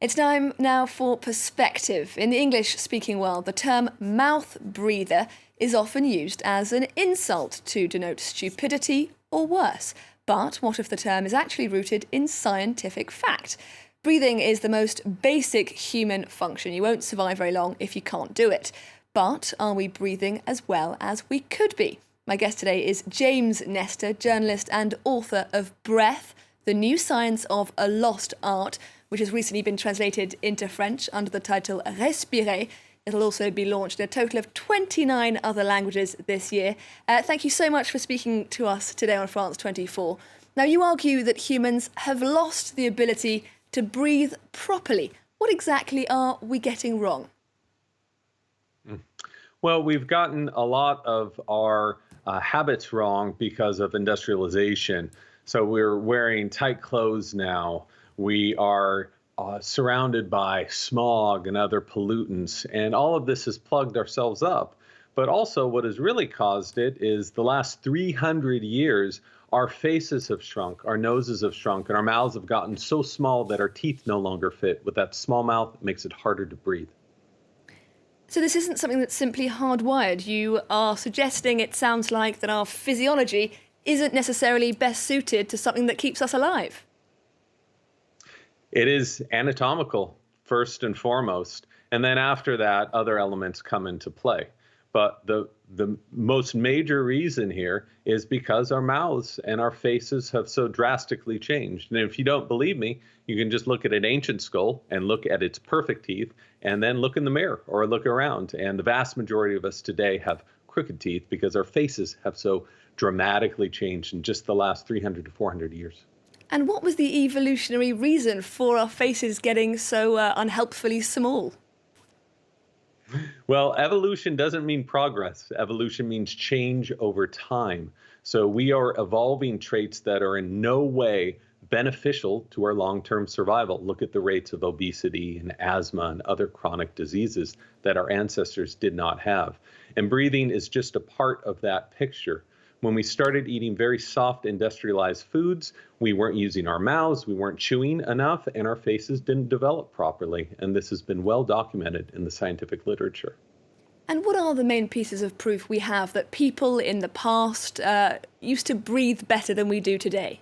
It's time now for perspective. In the English-speaking world, the term mouth breather is often used as an insult to denote stupidity or worse. But what if the term is actually rooted in scientific fact? Breathing is the most basic human function. You won't survive very long if you can't do it. But are we breathing as well as we could be? My guest today is James Nestor, journalist and author of Breath, The New Science of a Lost Art, which has recently been translated into French under the title Respirer. It'll also be launched in a total of 29 other languages this year. Thank you so much for speaking to us today on France 24. Now, you argue that humans have lost the ability to breathe properly. What exactly are we getting wrong? Well, we've gotten a lot of our habits wrong because of industrialization. So we're wearing tight clothes now. We are surrounded by smog and other pollutants, and all of this has plugged ourselves up. But also, what has really caused it is the last 300 years, our faces have shrunk, our noses have shrunk, and our mouths have gotten so small that our teeth no longer fit. With that small mouth, it makes it harder to breathe. So this isn't something that's simply hardwired. You are suggesting, it sounds like, that our physiology isn't necessarily best suited to something that keeps us alive. It is anatomical, first and foremost. And then after that, other elements come into play. But the most major reason here is because our mouths and our faces have so drastically changed. And if you don't believe me, you can just look at an ancient skull and look at its perfect teeth, and then look in the mirror or look around. And the vast majority of us today have crooked teeth because our faces have so dramatically changed in just the last 300 to 400 years. And what was the evolutionary reason for our faces getting so unhelpfully small? Well, evolution doesn't mean progress. Evolution means change over time. So we are evolving traits that are in no way beneficial to our long-term survival. Look at the rates of obesity and asthma and other chronic diseases that our ancestors did not have. And breathing is just a part of that picture. When we started eating very soft industrialized foods, we weren't using our mouths, we weren't chewing enough, and our faces didn't develop properly. And this has been well documented in the scientific literature. And what are the main pieces of proof we have that people in the past used to breathe better than we do today?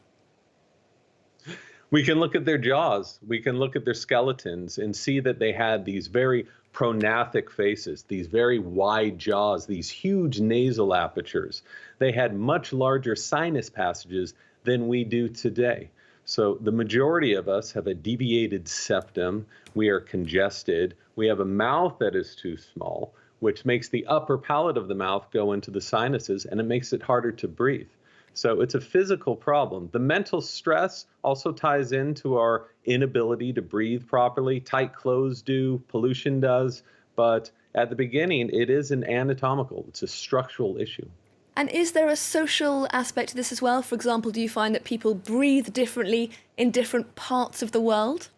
We can look at their jaws, we can look at their skeletons and see that they had these very prognathic faces, these very wide jaws, these huge nasal apertures. They had much larger sinus passages than we do today. So the majority of us have a deviated septum, we are congested, we have a mouth that is too small, which makes the upper palate of the mouth go into the sinuses, and it makes it harder to breathe. So it's a physical problem. The mental stress also ties into our inability to breathe properly. Tight clothes do, pollution does, but at the beginning, it is an anatomical, it's a structural issue. And is there a social aspect to this as well? For example, do you find that people breathe differently in different parts of the world?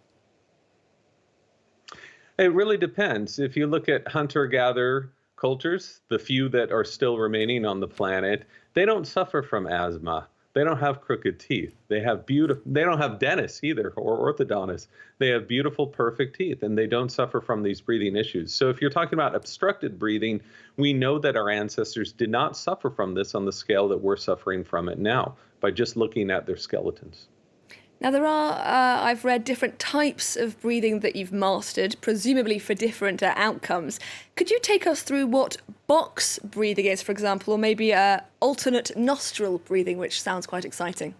It really depends. If you look at hunter-gatherer cultures, the few that are still remaining on the planet, they don't suffer from asthma. They don't have crooked teeth. They don't have dentists either, or orthodontists. They have beautiful, perfect teeth, and they don't suffer from these breathing issues. So if you're talking about obstructed breathing, we know that our ancestors did not suffer from this on the scale that we're suffering from it now by just looking at their skeletons. Now, there are, I've read, different types of breathing that you've mastered, presumably for different outcomes. Could you take us through what box breathing is, for example, or maybe alternate nostril breathing, which sounds quite exciting?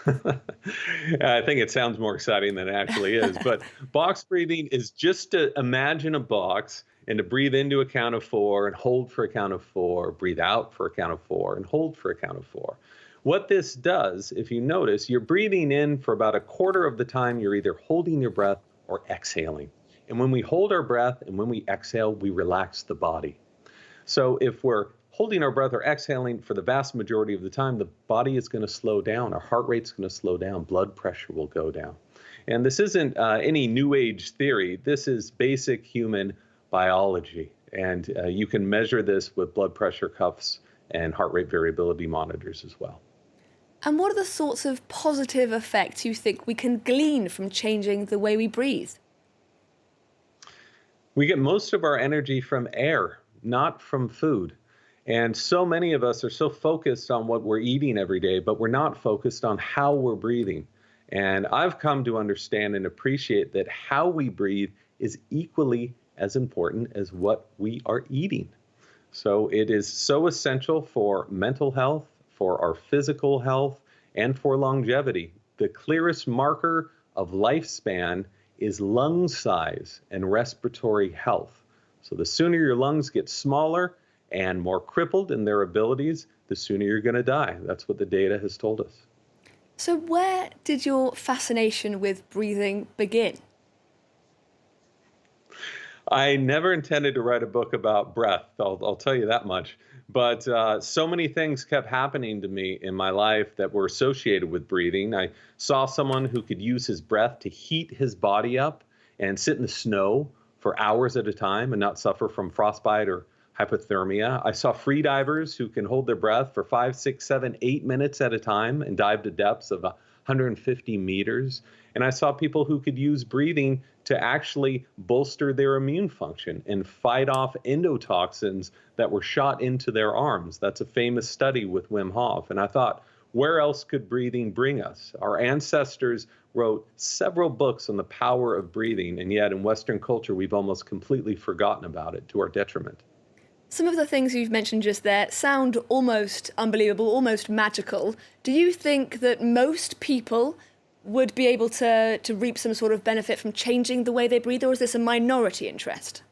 I think it sounds more exciting than it actually is. But box breathing is just to imagine a box and to breathe into a count of four and hold for a count of four, breathe out for a count of four and hold for a count of four. What this does, if you notice, you're breathing in for about a quarter of the time, you're either holding your breath or exhaling. And when we hold our breath and when we exhale, we relax the body. So if we're holding our breath or exhaling for the vast majority of the time, the body is going to slow down. Our heart rate's going to slow down. Blood pressure will go down. And this isn't any new age theory. This is basic human biology. And you can measure this with blood pressure cuffs and heart rate variability monitors as well. And what are the sorts of positive effects you think we can glean from changing the way we breathe? We get most of our energy from air, not from food. And so many of us are so focused on what we're eating every day, but we're not focused on how we're breathing. And I've come to understand and appreciate that how we breathe is equally as important as what we are eating. So it is so essential for mental health, for our physical health, and for longevity. The clearest marker of lifespan is lung size and respiratory health. So the sooner your lungs get smaller and more crippled in their abilities, the sooner you're going to die. That's what the data has told us. So, where did your fascination with breathing begin? I never intended to write a book about breath, I'll tell you that much. But so many things kept happening to me in my life that were associated with breathing. I saw someone who could use his breath to heat his body up and sit in the snow for hours at a time and not suffer from frostbite or hypothermia. I saw free divers who can hold their breath for 5, 6, 7, 8 minutes at a time and dive to depths of 150 meters. And I saw people who could use breathing to actually bolster their immune function and fight off endotoxins that were shot into their arms. That's a famous study with Wim Hof. And I thought, where else could breathing bring us? Our ancestors wrote several books on the power of breathing, and yet in Western culture, we've almost completely forgotten about it to our detriment. Some of the things you've mentioned just there sound almost unbelievable, almost magical. Do you think that most people would be able to reap some sort of benefit from changing the way they breathe, or is this a minority interest?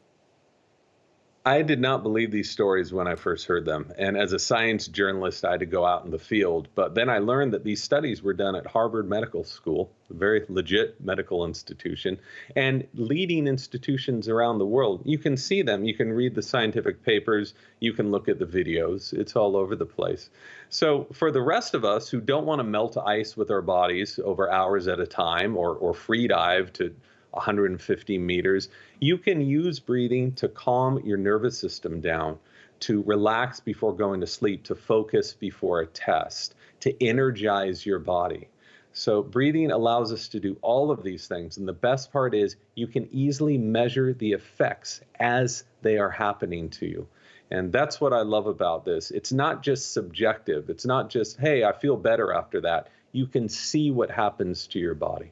I did not believe these stories when I first heard them. And as a science journalist, I had to go out in the field. But then I learned that these studies were done at Harvard Medical School, a very legit medical institution, and leading institutions around the world. You can see them. You can read the scientific papers. You can look at the videos. It's all over the place. So for the rest of us who don't want to melt ice with our bodies over hours at a time or free dive to 150 meters, you can use breathing to calm your nervous system down, to relax before going to sleep, to focus before a test, to energize your body. So breathing allows us to do all of these things. And the best part is you can easily measure the effects as they are happening to you. And that's what I love about this. It's not just subjective. It's not just, hey, I feel better after that. You can see what happens to your body.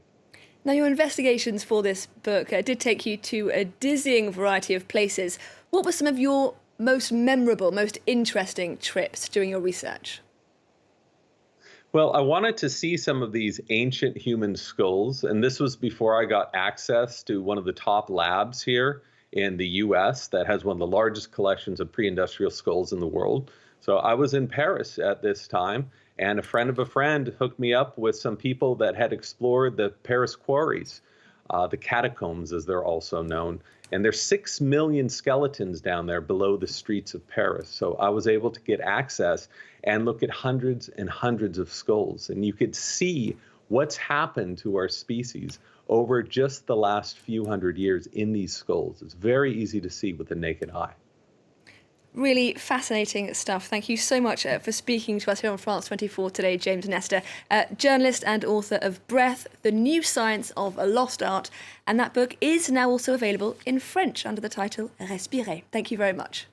Now, your investigations for this book did take you to a dizzying variety of places. What were some of your most memorable, most interesting trips during your research? Well, I wanted to see some of these ancient human skulls, and this was before I got access to one of the top labs here in the US that has one of the largest collections of pre-industrial skulls in the world. So I was in Paris at this time, and a friend of a friend hooked me up with some people that had explored the Paris quarries, the catacombs as they're also known. And there's 6 million skeletons down there below the streets of Paris. So I was able to get access and look at hundreds and hundreds of skulls. And you could see what's happened to our species over just the last few hundred years in these skulls. It's very easy to see with the naked eye. Really fascinating stuff. Thank you so much for speaking to us here on France 24 today, James Nestor, journalist and author of Breath, The New Science of a Lost Art. And that book is now also available in French under the title Respirer. Thank you very much.